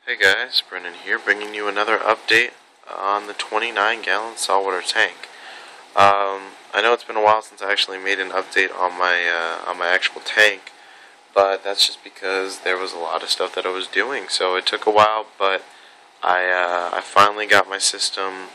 Hey guys, Brennan here, bringing you another update on the 29-gallon saltwater tank. I know it's been a while since I actually made an update on my actual tank, but that's just because there was a lot of stuff that I was doing, so it took a while. But I finally got my system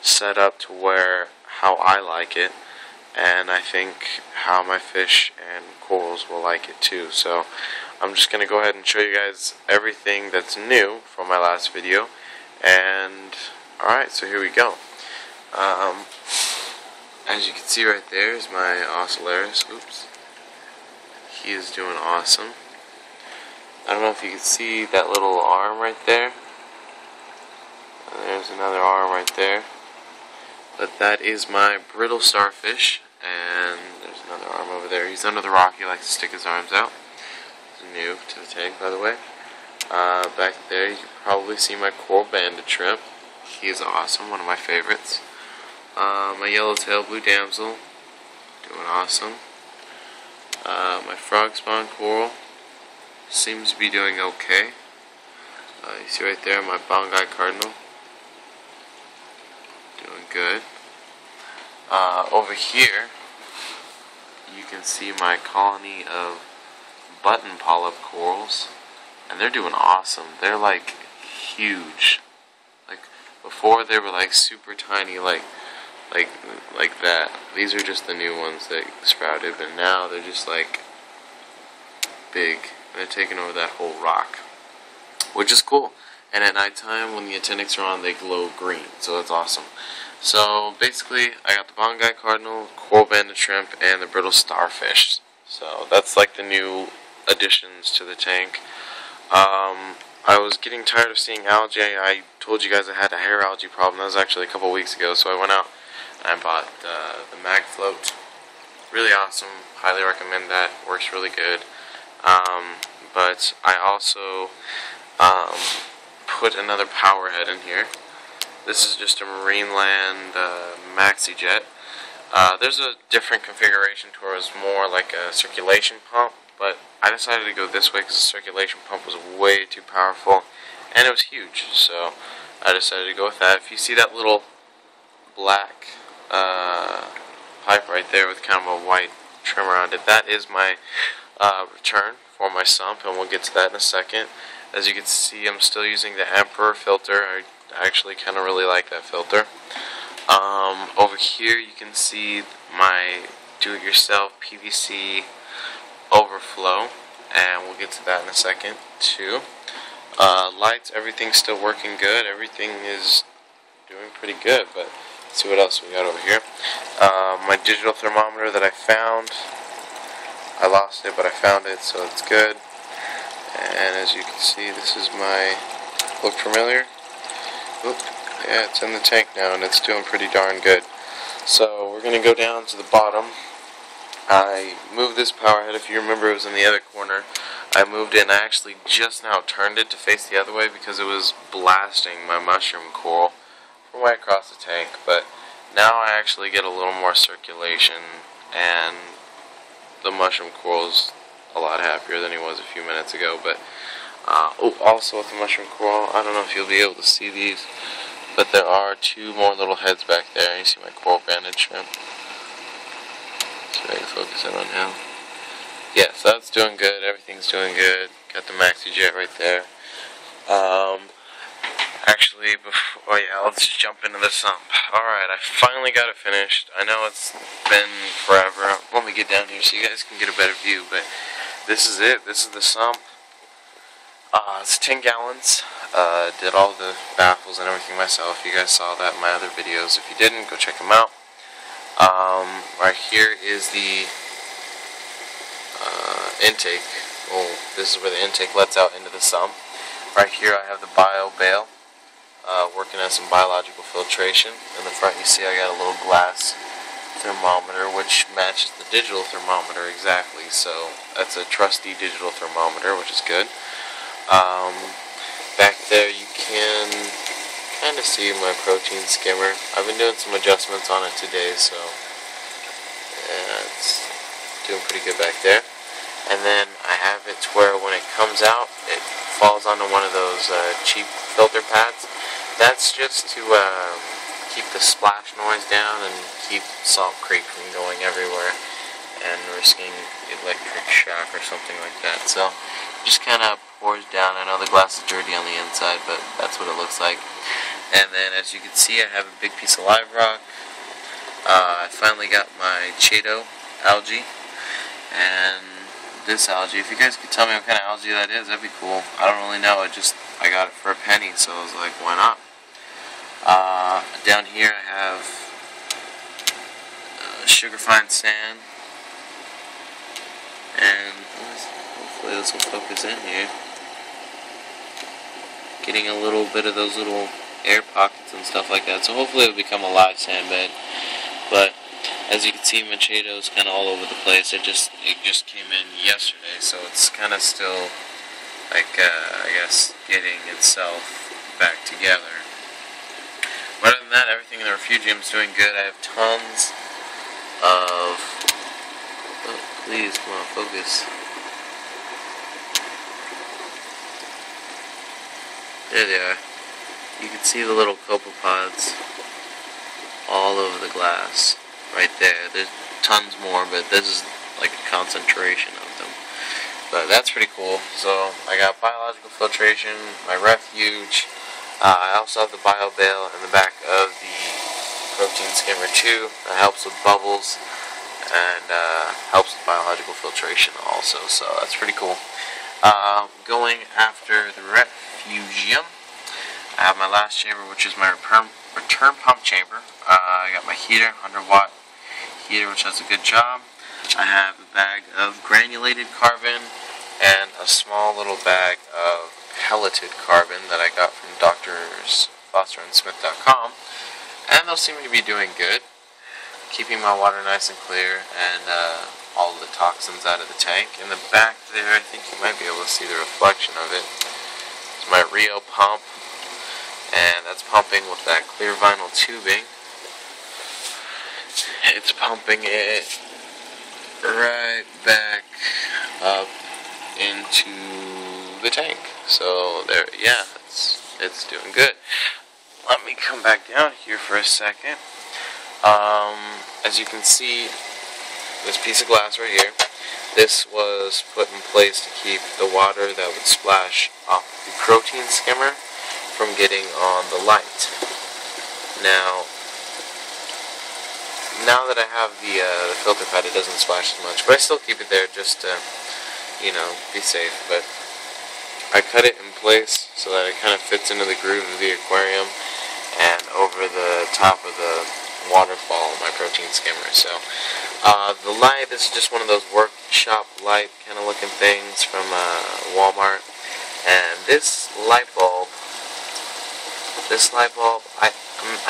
set up to where how I like it, and I think how my fish and corals will like it too. So I'm just going to go ahead and show you guys everything that's new from my last video. And alright, so here we go. As you can see right there is my Ocellaris. Oops. He is doing awesome. I don't know if you can see that little arm right there. There's another arm right there. But that is my brittle starfish. And there's another arm over there. He's under the rock. He likes to stick his arms out. New to the tank, by the way. Back there you can probably see my coral banded shrimp. He is awesome, one of my favorites. My yellowtail blue damsel, doing awesome. My frog spawn coral seems to be doing okay. You see right there my bongai cardinal, doing good. Over here you can see my colony of button polyp corals, and they're doing awesome. They're like huge. Like before they were like super tiny, like that. These are just the new ones that sprouted, but now they're just like big. They're taking over that whole rock, which is cool. And at nighttime when the actinics are on, they glow green, so that's awesome. So basically I got the bongai cardinal, coral banded shrimp, and the brittle starfish. So that's like the new additions to the tank. I was getting tired of seeing algae. I told you guys I had a hair algae problem. That was actually a couple weeks ago, so I went out and I bought the mag float. Really awesome. Highly recommend that. Works really good. But I also put another power head in here. This is just a Marineland maxi jet. There's a different configuration towards more like a circulation pump, but I decided to go this way because the circulation pump was way too powerful, and it was huge, so I decided to go with that. If you see that little black pipe right there with kind of a white trim around it, that is my return for my sump, and we'll get to that in a second. As you can see, I'm still using the Emperor filter. I actually kind of really like that filter. Over here you can see my do-it-yourself PVC overflow, and we'll get to that in a second too. Lights, everything's still working good. Everything is doing pretty good, but let's see what else we got over here. My digital thermometer that I found. I lost it, but I found it, so it's good. And as you can see, this is my, look familiar? Oop. Yeah, it's in the tank now, and it's doing pretty darn good. So we're going to go down to the bottom. I moved this power head. If you remember, it was in the other corner. I moved it, and I actually just now turned it to face the other way because it was blasting my mushroom coral from way across the tank. But now I actually get a little more circulation, and the mushroom coral's a lot happier than he was a few minutes ago. But also with the mushroom coral, I don't know if you'll be able to see these, but there are two more little heads back there. You see my coral banded shrimp. So I can focus in on him. Yeah, so that's doing good. Everything's doing good. Got the maxi jet right there. Actually, before, let's just jump into the sump. Alright, I finally got it finished. I know it's been forever. Let me get down here so you guys can get a better view, but this is it. This is the sump. It's 10 gallons. Did all the baffles and everything myself. You guys saw that in my other videos. If you didn't, go check them out. Right here is the intake. Well, this is where the intake lets out into the sump. Right here I have the bio bale, working on some biological filtration. In the front you see I got a little glass thermometer which matches the digital thermometer exactly, so that's a trusty digital thermometer, which is good. Back there you can kind of see my protein skimmer. I've been doing some adjustments on it today, so yeah, it's doing pretty good back there. and then I have it to where when it comes out, it falls onto one of those cheap filter pads. That's just to keep the splash noise down and keep Salt Creek from going everywhere and risking electric shock or something like that. So it just kind of pours down. I know the glass is dirty on the inside, but that's what it looks like. And then as you can see, I have a big piece of live rock. I finally got my Chaeto algae, and this algae. If you guys could tell me what kind of algae that is, that'd be cool. I don't really know. I got it for a penny, so I was like, why not? Down here I have sugar fine sand, and hopefully this will focus in here. Getting a little bit of those little air pockets and stuff like that, so hopefully it'll become a live sand bed. But as you can see, my Chaeto's kind of all over the place. It just came in yesterday, so it's kind of still like I guess getting itself back together. But other than that, everything in the refugium is doing good. I have tons of... Oh, please, come on, focus. There they are. You can see the little copepods all over the glass. Right there. There's tons more, but this is like a concentration of them. But that's pretty cool. So, I got biological filtration, my refuge. I also have the bio bale in the back of the protein skimmer too. That helps with bubbles and helps with biological filtration also. So that's pretty cool. Going after the refugium, I have my last chamber, which is my return pump chamber. I got my heater, 100 watt heater, which does a good job. I have a bag of granulated carbon and a small little bag of pelleted carbon that I got from DrFosterandsmith.com, and those seem to be doing good, keeping my water nice and clear and all of the toxins out of the tank. In the back there, I think you might be able to see the reflection of it. It's my Rio pump, and that's pumping with that clear vinyl tubing. It's pumping it right back up into the tank. So there, yeah, it's doing good. Let me come back down here for a second. As you can see, this piece of glass right here, this was put in place to keep the water that would splash off the protein skimmer from getting on the light. Now that I have the filter pad, it doesn't splash as much, but I still keep it there just to, be safe. But I cut it in place so that it kind of fits into the groove of the aquarium and over the top of the waterfall of my protein skimmer. So the light, this is just one of those workshop light kind of looking things from Walmart. And this light bulb, I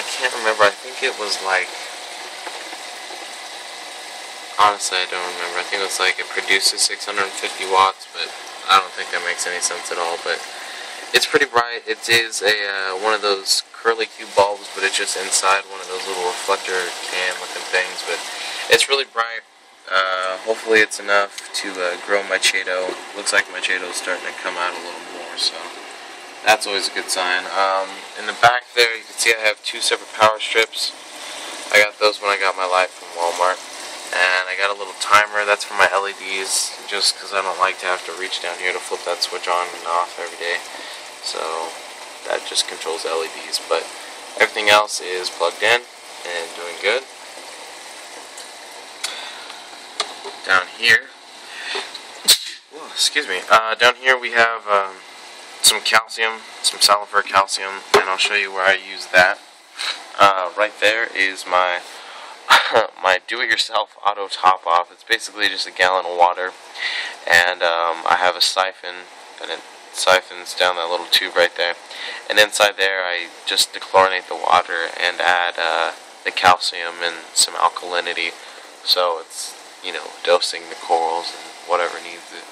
can't remember. I think it was like, honestly, I don't remember. I think it was like it produces 650 watts, but I don't think that makes any sense at all. But it's pretty bright. It is a one of those curly cube bulbs, but it's just inside one of those little reflector can looking things. But it's really bright. Hopefully it's enough to grow my Chaeto. Looks like my Chaeto is starting to come out a little more, so that's always a good sign. In the back there, you can see I have two separate power strips. I got those when I got my light from Walmart. And I got a little timer, that's for my LEDs, just because I don't like to have to reach down here to flip that switch on and off every day. So that just controls the LEDs, but everything else is plugged in and doing good. Down here, whoa, excuse me, down here we have some calcium, some sulfur calcium, and I'll show you where I use that. Right there is my my do-it-yourself auto top-off. It's basically just a gallon of water, and I have a siphon, and it siphons down that little tube right there. And inside there, I just dechlorinate the water and add the calcium and some alkalinity, so it's, dosing the corals and whatever needs it.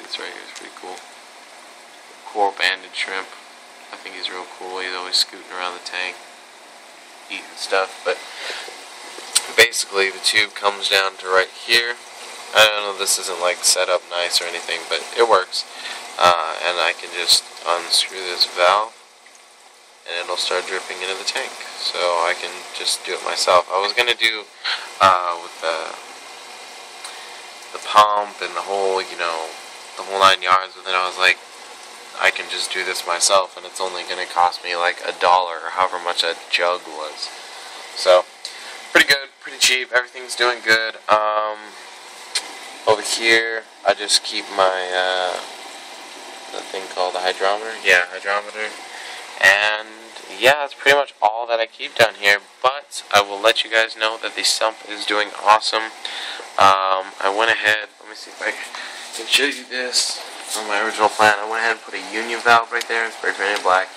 This right here is pretty cool. Coral banded shrimp. I think he's real cool. He's always scooting around the tank, eating stuff, but basically the tube comes down to right here, I don't know, this isn't like set up nice or anything, but it works. And I can just unscrew this valve, and it'll start dripping into the tank. So I can just do it myself. I was gonna do with the pump and the whole, the whole 9 yards, but then I was like, I can just do this myself, and it's only gonna cost me like $1 or however much that jug was. So pretty good, pretty cheap. Everything's doing good. Over here, I just keep my the thing called the hydrometer. Yeah, hydrometer. And yeah, that's pretty much all that I keep down here. But I will let you guys know that the sump is doing awesome. I went ahead. Let me see if I can show you this on my original plan. I went ahead and put a union valve right there and spray painted black.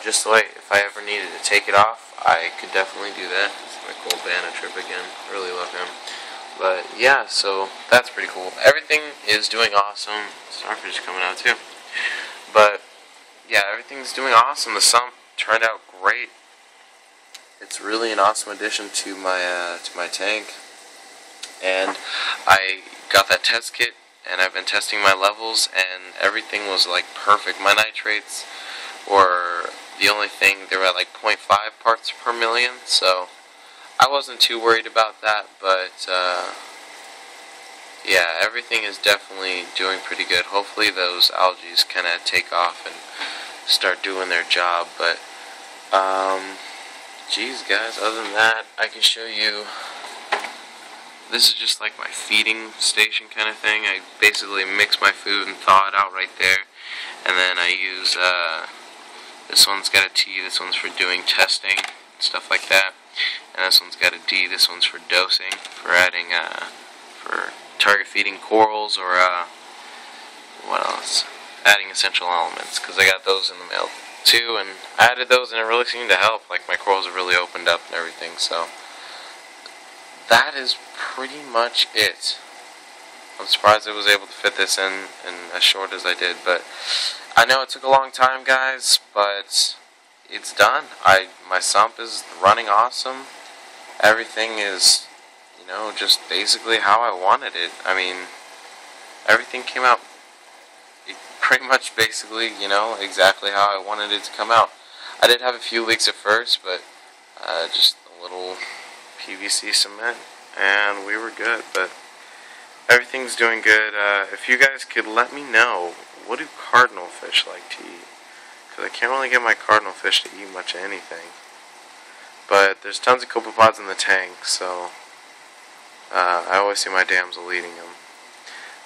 Just so if I ever needed to take it off, I could definitely do that. It's my cool Banana trip again. I really love him. But yeah, so that's pretty cool. Everything is doing awesome. Starfish is coming out too. But yeah, everything's doing awesome. The sump turned out great. It's really an awesome addition to my tank. And I got that test kit, and I've been testing my levels, and everything was like perfect. My nitrates were the only thing, they were at like 0.5 parts per million, so I wasn't too worried about that. But yeah, everything is definitely doing pretty good. Hopefully those algae kind of take off and start doing their job. But geez guys, other than that, I can show you, this is just like my feeding station kind of thing. I basically mix my food and thaw it out right there, and then I use this one's got a T, this one's for doing testing, stuff like that, and this one's got a D, this one's for dosing, for adding for target feeding corals, or what else, adding essential elements, because I got those in the mail too, and I added those and it really seemed to help. Like, my corals have really opened up and everything. So that is pretty much it. I'm surprised I was able to fit this in as short as I did, but I know it took a long time, guys, but it's done. My sump is running awesome. Everything is, just basically how I wanted it. I mean, everything came out pretty much basically, exactly how I wanted it to come out. I did have a few leaks at first, but just a little PVC cement, and we were good. But everything's doing good. If you guys could let me know, what do cardinal fish like to eat? Because I can't really get my cardinal fish to eat much of anything. But there's tons of copepods in the tank, so I always see my damsel eating them.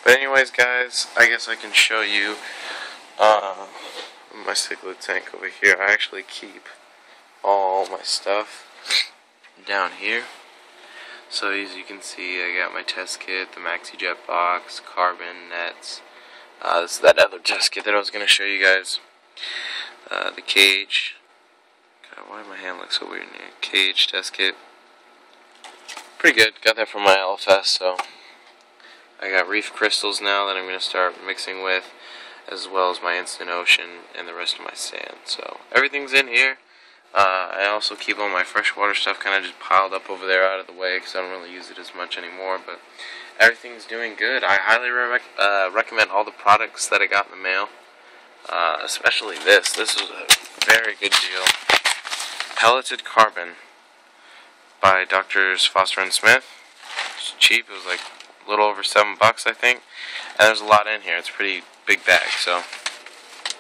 But anyways, guys, I guess I can show you my cichlid tank over here. I actually keep all my stuff down here. So as you can see, I got my test kit, the MaxiJet box, carbon nets. This is that other test kit that I was going to show you guys. The cage. God, why does my hand look so weird in here? Cage test kit. Pretty good. Got that from my LFS, so I got reef crystals now that I'm going to start mixing with, as well as my instant ocean and the rest of my sand. So everything's in here. I also keep all my freshwater stuff kind of just piled up over there out of the way, because I don't really use it as much anymore. But everything's doing good. I highly recommend all the products that I got in the mail, especially this. This was a very good deal. Pelleted carbon by Drs. Foster and Smith. It's cheap. It was like a little over $7, I think. And there's a lot in here. It's a pretty big bag, so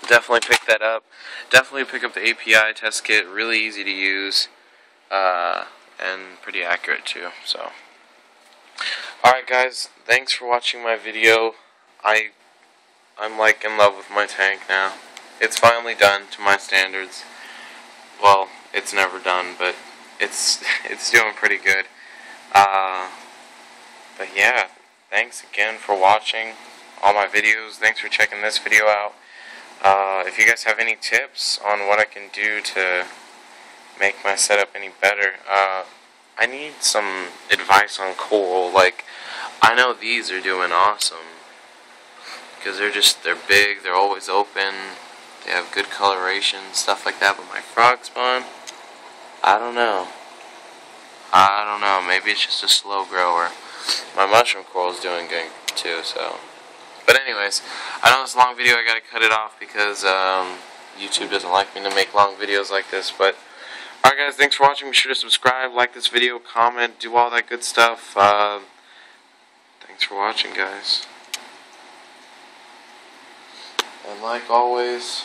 definitely pick that up. Definitely pick up the API test kit. Really easy to use, and pretty accurate too. So, alright guys, thanks for watching my video. I'm like in love with my tank now. It's finally done to my standards. Well, it's never done, but it's doing pretty good. But yeah, thanks again for watching all my videos. Thanks for checking this video out. If you guys have any tips on what I can do to make my setup any better, I need some advice on coral. Like, I know these are doing awesome because they're big, they're always open, they have good coloration, stuff like that. But my frog spawn, I don't know. Maybe it's just a slow grower. my mushroom coral is doing good too. So, but anyways, I know this long video. I gotta cut it off because YouTube doesn't like me to make long videos like this. But alright, guys, thanks for watching. Be sure to subscribe, like this video, comment, do all that good stuff. Thanks for watching, guys. And like always,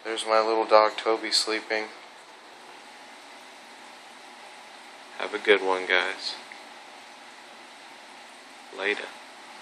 there's my little dog Toby sleeping. Have a good one, guys. Later.